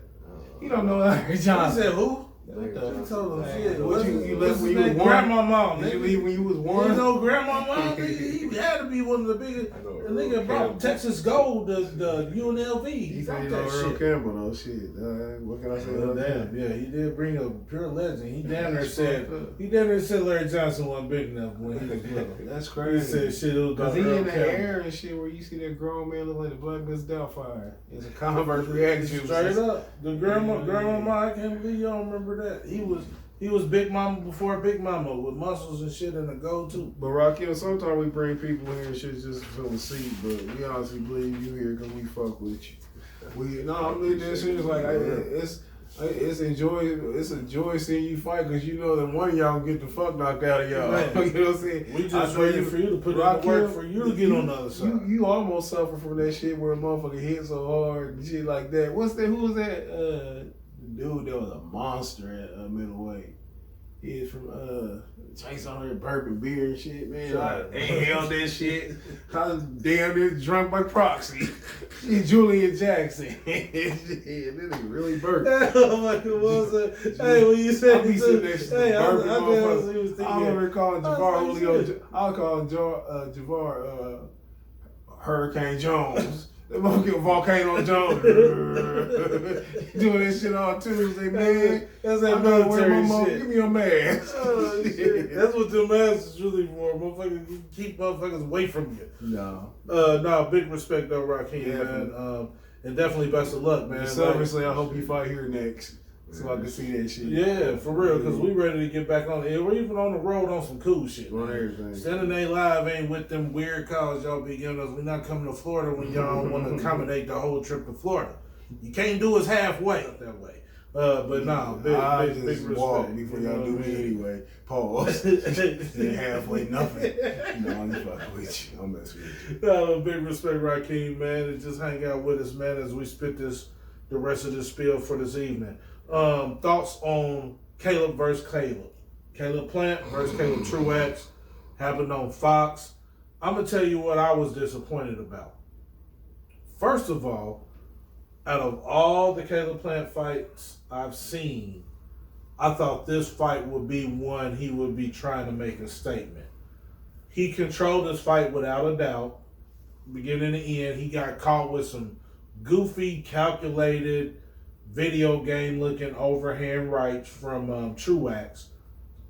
You don't don't know Larry Johnson. I said who? Larry You told him Hey, shit. what you left when you was one? Grandma mom. Did you leave when you was You one? know Grandma mom? He had to be one of the biggest. The nigga brought Texas Gold, the UNLV. He brought that Earl shit. Campbell though, shit. What can I say about that? Damn, yeah, he did bring a pure legend. He damn near said Larry Johnson wasn't big enough when he was little. That's He crazy. said shit. It was Cause about he Earl in the Campbell. air and shit where you see that grown man look like the Black Miss Doubtfire. It's a converse reaction. Straight up, the grandma. I can't believe y'all remember that. He was Big Mama before Big Mama with muscles and shit and a gold too. But Rakim, sometimes we bring people here and shit just to fill the seat, but we honestly believe you here because we fuck with you. I'm really that shit. It's like it's a joy seeing you fight because you know that one of y'all get the fuck knocked out of y'all. Right. You know what I'm saying? We just waiting for you to put in the work for you to get on the other side. You almost suffer from that shit where a motherfucker hit so hard and shit like that. Who was that? The dude that was a monster at middleweight. He is from Chase on here burping beer and shit, man. I inhaled that shit. I was damn near drunk by proxy. Julian Jackson. Shit, that nigga really burped. Like it was hey, when you said he said that shit, hey, I was thinking. I remember calling Javar Julio. I was calling Javar Hurricane Jones. That motherfucker Volcano Jones. Doing that shit on Tuesday, man. That's that military shit. Give me your mask. Oh, shit. That's what the mask is really for. Motherfuckers, you keep motherfuckers away from you. No. Big respect though, Rakim, man. And definitely best of luck, man. Selfishly, I hope you fight here next. So I can see that shit. Yeah, for real, because we ready to get back on the air. We're even on the road on some cool shit. On everything. Standing A Live ain't with them weird calls y'all be giving us. We're not coming to Florida when y'all want to accommodate the whole trip to Florida. You can't do us halfway that way. But nah, big respect. Walk before y'all do me anyway. Pause. Then halfway nothing. No, I'm fucking with you. I'm messing with you. No, big respect, Rakim, man. And just hang out with us, man, as we spit the rest of this spiel for this evening. Thoughts on Caleb versus Caleb. Caleb Plant versus Caleb Truax happened on Fox. I'm going to tell you what I was disappointed about. First of all, out of all the Caleb Plant fights I've seen, I thought this fight would be one he would be trying to make a statement. He controlled this fight without a doubt. Beginning to end, he got caught with some goofy, calculated, video game looking overhand rights from Truax.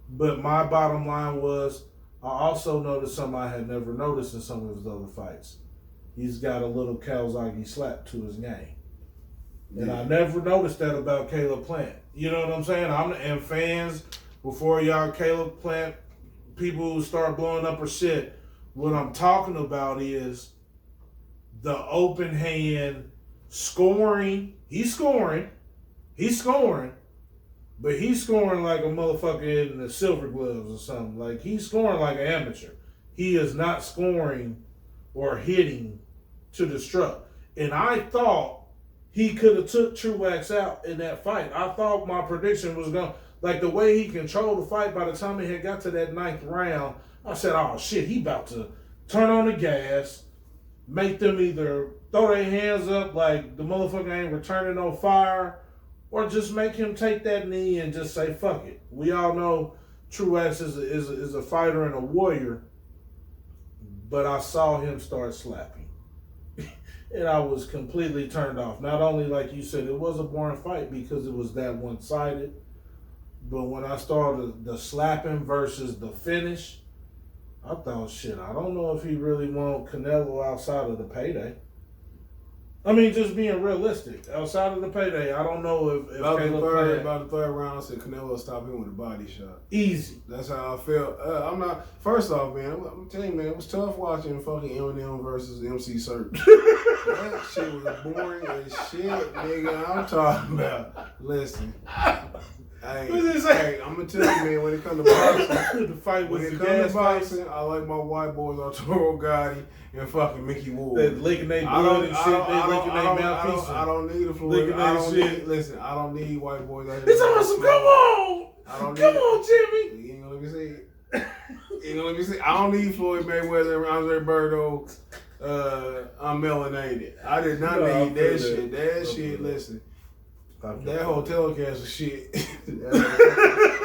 But my bottom line was, I also noticed something I had never noticed in some of his other fights. He's got a little Kawasaki slap to his game. And I never noticed that about Caleb Plant. You know what I'm saying? And fans, before y'all Caleb Plant people who start blowing up or shit, what I'm talking about is the open hand scoring. He's scoring, but he's scoring like a motherfucker in the silver gloves or something. Like, he's scoring like an amateur. He is not scoring or hitting to destruct. And I thought he could have took Truax out in that fight. I thought my prediction was going, like the way he controlled the fight, by the time he had got to that 9th round, I said, oh shit, he about to turn on the gas, make them either throw their hands up like the motherfucker ain't returning no fire, or just make him take that knee and just say, fuck it. We all know Truax is a fighter and a warrior, but I saw him start slapping. And I was completely turned off. Not only, like you said, it was a boring fight because it was that one-sided, but when I started the slapping versus the finish, I thought, shit, I don't know if he really want Canelo outside of the payday. I mean, just being realistic. Outside of the payday, I don't know if about Caleb the third round, I said Canelo stop him with a body shot. Easy. That's how I felt. I'm not. First off, man, I'm telling you, man, it was tough watching fucking Eminem versus MC Serp. That shit was boring as shit, nigga. I'm talking about. Listen. Hey, I'm gonna tell you, man. When it comes to boxing, the fight was when it comes to boxing, I like my white boys Arturo Gotti and fucking Mickey Wood. They licking their blood and shit. They licking their mouthpiece. I don't need a Floyd. I don't need white boys out here. It's awesome. Come on. Come on, Jimmy. You ain't gonna let me say it. You ain't gonna let me say it. I don't need Floyd Mayweather and Andre Berto. I'm melanated. I did not need that shit. That shit, listen. That hotel cast of shit.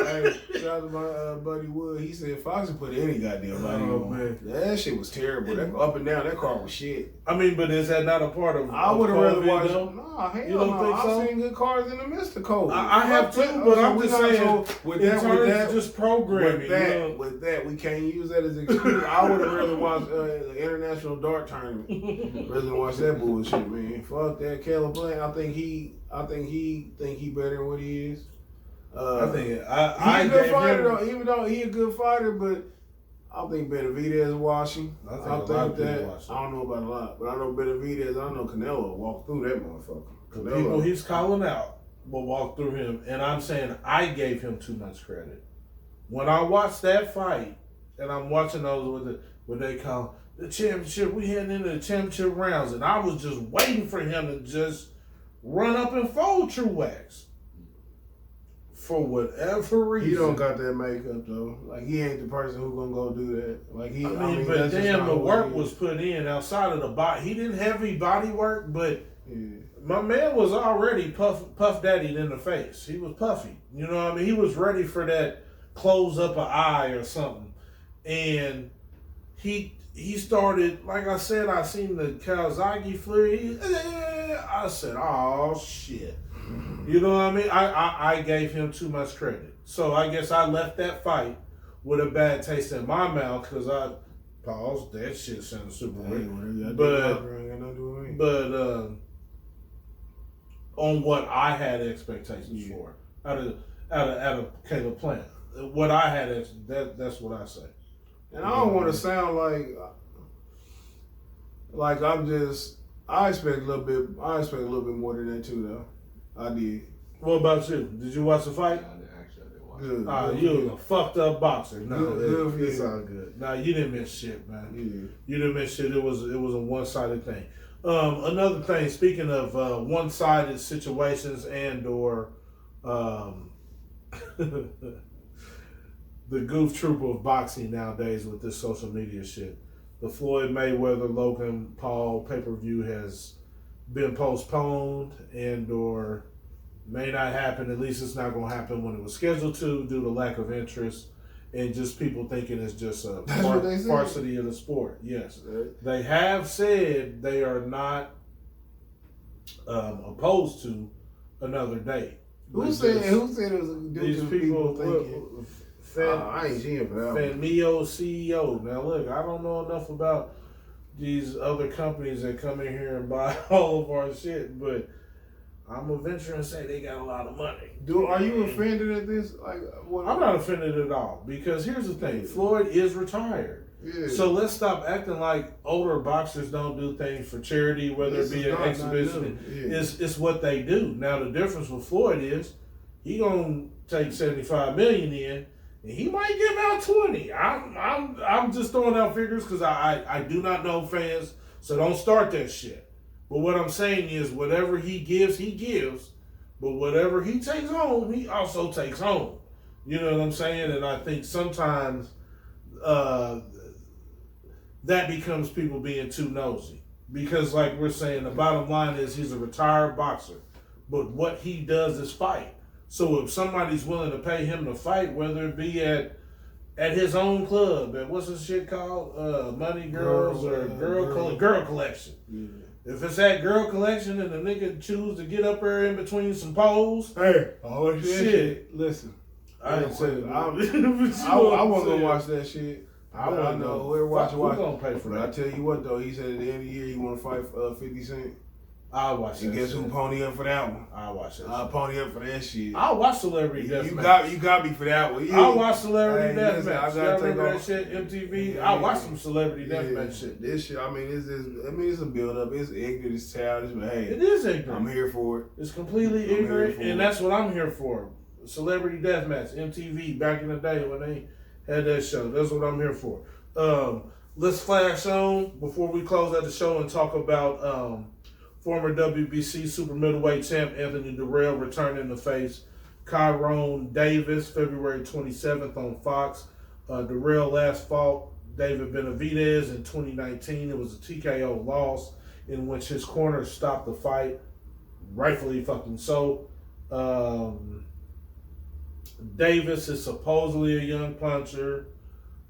Hey, shout out to my buddy Wood. He said Fox would put any goddamn body on. Man. That shit was terrible. That up and down, that car was shit. I mean, but is that not a part of? I would have rather watched. Nah, hell you don't no. think so? I've seen good cars in the midst of COVID. I have too, but I'm just saying. With that, just programming. With that, we can't use that as an excuse. I would have rather watched the international dart tournament rather than watch that bullshit, man. Fuck that, Caleb Blanc. I think he better than what he is. I think he's a good fighter though. Even though he a good fighter, but I think Benavidez is washing. I think that I don't know about a lot, but I know Benavidez. I know Canelo walked through that motherfucker. The people he's calling out will walk through him, and I'm saying I gave him too much credit. When I watched that fight, and I'm watching those with what they call the championship, we heading into the championship rounds, and I was just waiting for him to just run up and fold Truex. For whatever reason, he don't got that makeup though. Like he ain't the person who gonna go do that. Like he, I mean but damn, the work was put in outside of the body. He didn't heavy body work, but my man was already puff daddied in the face. He was puffy. You know what I mean? He was ready for that close up an eye or something, and he started. Like I said, I seen the Kawasaki flurry. I said, "Oh shit." You know what I mean? I gave him too much credit. So I guess I left that fight with a bad taste in my mouth because I paused. That shit sounded super weird. But on what I had expectations for out of Caleb Plant. What I had, that's what I say. And I don't want to sound like I'm just. I expect a little bit more than that too, though. I did. What about you? Did you watch the fight? Actually, I didn't watch it. You was a fucked up boxer. No, it's all good. Nah, you didn't miss shit, man. Yeah. You didn't miss shit. It was a one-sided thing. Another thing, speaking of one-sided situations and or the goof troop of boxing nowadays with this social media shit. The Floyd Mayweather Logan Paul pay-per-view has been postponed and or may not happen. At least it's not going to happen when it was scheduled to due to lack of interest and just people thinking it's just a varsity of the sport. Yes. They have said they are not opposed to another date. Who said it was these people thinking? I ain't seeing for that one. Fanmio CEO. Now look, I don't know enough about these other companies that come in here and buy all of our shit, but I'm gonna venture and say they got a lot of money. Are you offended at this? I'm not offended at all because here's the thing: Floyd is retired. Yeah. So let's stop acting like older boxers don't do things for charity, whether it be an exhibition. It's what they do. Now the difference with Floyd is he gonna take $75 million in. And he might give out 20. I'm just throwing out figures because I do not know fans, so don't start that shit. But what I'm saying is whatever he gives, but whatever he takes home, he also takes home. You know what I'm saying? And I think sometimes that becomes people being too nosy. Because like we're saying, the bottom line is he's a retired boxer. But what he does is fight. So if somebody's willing to pay him to fight, whether it be at his own club, at what's this shit called? Money Girls or Girl Collection. Yeah. If it's at Girl Collection and the nigga choose to get up there in between some poles, hey, shit. Listen, I didn't say that. I wasn't gonna watch that shit. I want to know whoever watch. Who's gonna pay for but that? I tell you what though, he said at the end of the year he want to fight 50 Cent. I'll watch that. And guess who pony up for that one? I'll watch that. I'll pony up for that shit. I'll watch Celebrity Deathmatch. You got me for that one. Yeah. I'll watch Celebrity Deathmatch. I Y'all gotta remember take that off. shit, MTV? Yeah, I'll watch some Celebrity Deathmatch shit. This shit, I mean, it's a build up. It's ignorant, it's childish, but hey, It is ignorant. I'm here for it. It's completely ignorant, and that's what I'm here for. Celebrity Deathmatch, MTV, back in the day when they had that show. That's what I'm here for. Let's flash on before we close out the show and talk about former WBC super middleweight champ Anthony Durrell returning to face Tyrone Davis February 27th on Fox. Durrell last fought David Benavidez in 2019. It was a TKO loss in which his corner stopped the fight, rightfully fucking so. Davis is supposedly a young puncher.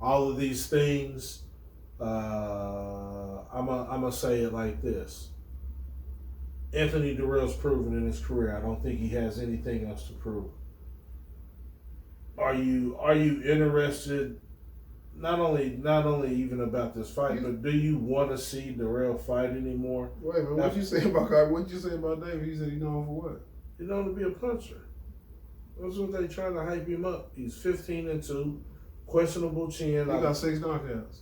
All of these things. I'm gonna say it like this. Anthony Durrell's proven in his career. I don't think he has anything else to prove. Are you interested? Not only even about this fight, but do you want to see Durrell fight anymore? Wait a minute, what you say about David? You said he's known for what? He's known to be a puncher. That's what they trying to hype him up. He's 15-2, questionable chin. He got 6 knockouts.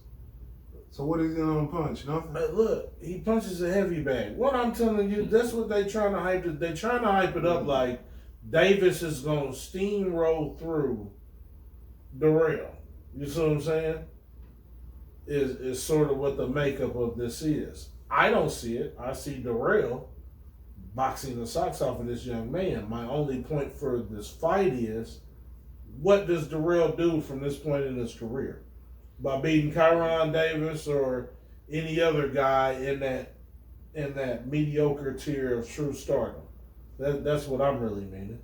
So what is he on punch? Nothing. Look, he punches a heavy bag. What I'm telling you, that's what they trying to hype it. They trying to hype it up like Davis is gonna steamroll through Durrell. You see what I'm saying? Is sort of what the makeup of this is. I don't see it. I see Durrell boxing the socks off of this young man. My only point for this fight is, what does Durrell do from this point in his career? By beating Tyrone Davis or any other guy in that mediocre tier of true stardom. That's what I'm really meaning.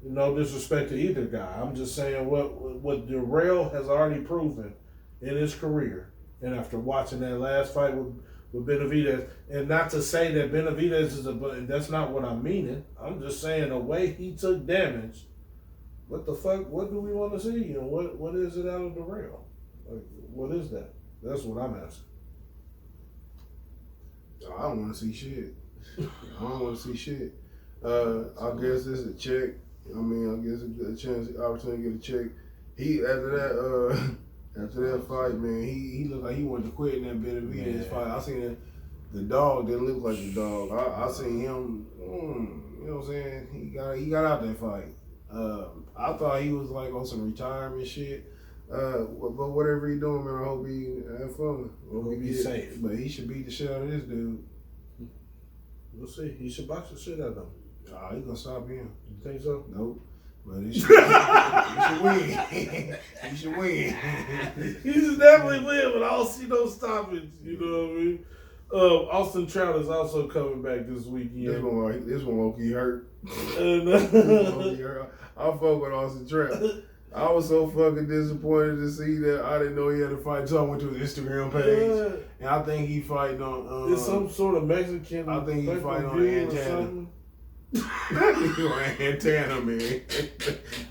No disrespect to either guy. I'm just saying what Durrell has already proven in his career, and after watching that last fight with Benavidez, and not to say that Benavidez that's not what I'm meaning. I'm just saying the way he took damage. What the fuck? What do we want to see? What is it out of Durrell? Like, what is that? That's what I'm asking. I don't want to see shit. I guess it's a check. I mean, I guess a chance, opportunity to get a check. He after that fight, man, he looked like he wanted to quit in that Benavidez fight. I seen the dog didn't look like the dog. I seen him. You know what I'm saying? He got out that fight. I thought he was like on some retirement shit. But whatever he doing, man, I hope he have fun. Hope he be safe. But he should beat the shit out of this dude. We'll see. He should box the shit out of him. Nah, he gonna stop him. You think so? Nope. But he should win. He should win. He should definitely win, but I don't see no stoppage. You know what I mean? Austin Trout is also coming back this weekend. This one low-key hurt. And, I fuck with Austin Trout. I was so fucking disappointed to see that. I didn't know he had a fight, so I went to his Instagram page, and I think he fighting on. It's some sort of Mexican. I think he fighting on Antana. Antana, man.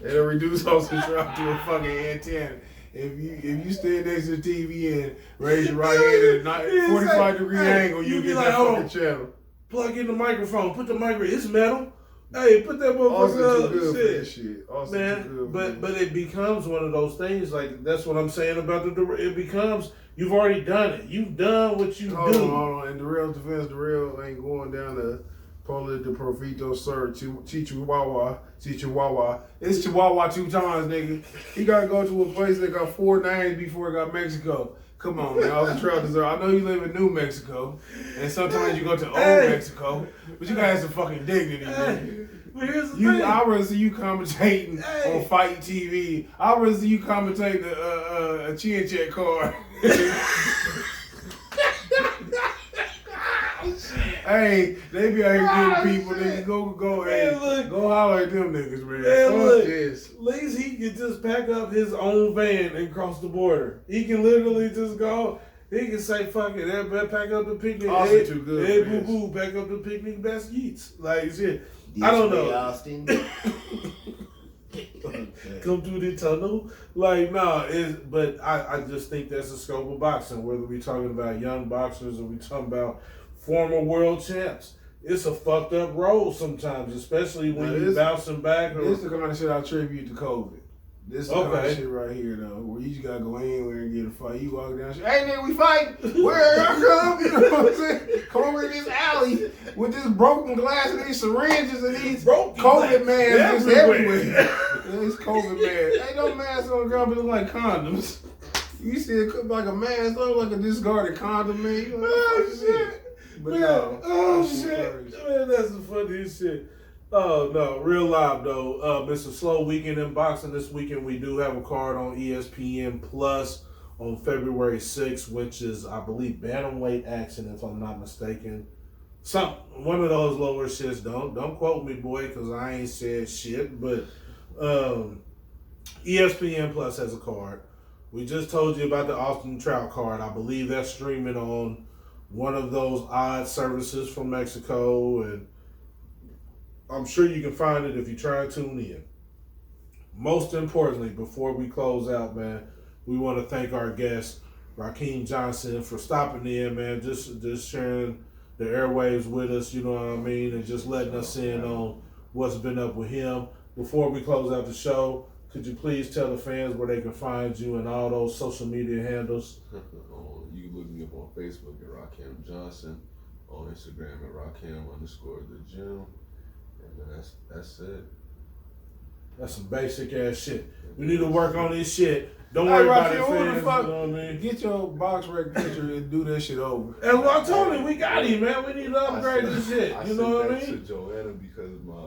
They'll reduce Austin Trout to a fucking antenna. If you stand next to the TV and raise your right hand at a 45-degree angle, you get that fucking channel. Plug in the microphone. Put the microphone. It's metal. Hey, put that motherfucker up. Too good for this shit. Austin man, too good but it becomes one of those things. Like, that's what I'm saying about it becomes, you've already done it. You've done what you do. Hold on. In Durrell's defense, Durrell ain't going down to Polo de Profito Sir Chihuahua. It's Chihuahua 2 times, nigga. He gotta go to a place that got 4 names before it got Mexico. Come on, man. Austin Trout deserve. I know you live in New Mexico, and sometimes you go to Old Mexico, but you gotta have some fucking dignity, man. But here's the thing. I'd rather see you commentating on Fight TV. I'd rather see you commentating a chin check card. Hey, they be out here getting people. Niggas go holler at them niggas, man. At least he can just pack up his own van and cross the border. He can literally just go. He can say, "Fuck it, pack up the picnic." Austin too good. Hey, boo boo, pack up the picnic baskets. Like shit. I don't know. Austin. Come through the tunnel. Like, no, but I just think that's the scope of boxing, whether we talking about young boxers or we talking about former world champs. It's a fucked up road sometimes, especially when you're bouncing back. This is the kind of shit I attribute to COVID. This is the kind of shit right here, though, where you just gotta go anywhere and get a fight. You walk down, hey nigga, we fight. Where y'all come? You know what I'm saying? Come over in this alley with this broken glass and these syringes and these COVID masks just everywhere. These COVID masks. Ain't no masks on the ground, but look like condoms. You see it look like a mask, look like a discarded condom, man. You know, oh shit. But man, no, oh shit, man, that's the funniest shit. Oh no, real live though. It's a slow weekend in boxing this weekend. We do have a card on ESPN Plus on February 6th, which is, I believe, bantamweight action, if I'm not mistaken. One of those lower shits. Don't quote me, boy, because I ain't said shit. But ESPN Plus has a card. We just told you about the Austin Trout card. I believe that's streaming on one of those odd services from Mexico, and I'm sure you can find it if you try and tune in. Most importantly, before we close out, man, we want to thank our guest, Rakim Johnson, for stopping in, man, just sharing the airwaves with us, you know what I mean, and just letting us in on what's been up with him. Before we close out the show, could you please tell the fans where they can find you and all those social media handles? You can look me up on Facebook at Rakim Johnson, on Instagram at Rakim_the gym, and that's it. That's some basic ass shit. We need to work on this shit. Don't worry about it, fans. You know what I mean? Get your box rec picture and do that shit over. That's what I told him. We got him, man. We need to upgrade this shit. You know what I mean? I sent that to Joanna because my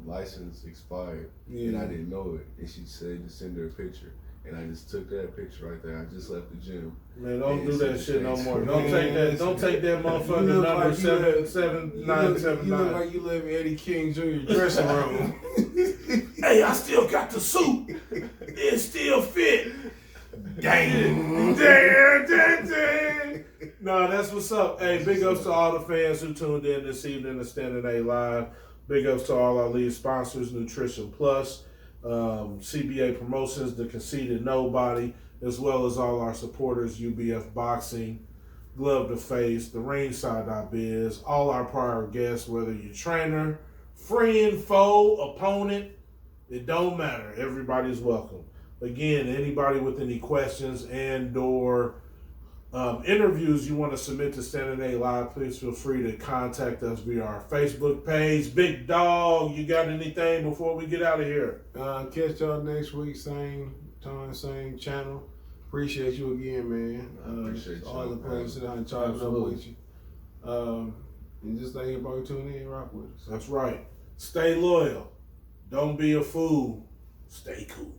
license expired, and I didn't know it. And she said to send her a picture. And I just took that picture right there. I just left the gym. Man, don't do that shit no more. Don't take that motherfucker number 77979. You look like you live in Eddie King Jr. dressing room. Hey, I still got the suit. It still fit. Dang. No, that's what's up. Hey, big ups to all the fans who tuned in this evening to Standing A Live. Big ups to all our lead sponsors, Nutrition Plus, CBA Promotions, The Conceited Nobody, as well as all our supporters, UBF Boxing, Glove to Face, the Ringside.biz, all our prior guests, whether you're trainer, friend, foe, opponent, it don't matter. Everybody's welcome. Again, anybody with any questions and or interviews you want to submit to Standing A Live, please feel free to contact us via our Facebook page. Big Dog, you got anything before we get out of here? Catch y'all next week, same time, same channel. Appreciate you again, man. I appreciate all the pleasure to sit down and chop it up with you. And just thank everybody tuning in and rock with us. That's right. Stay loyal. Don't be a fool. Stay cool.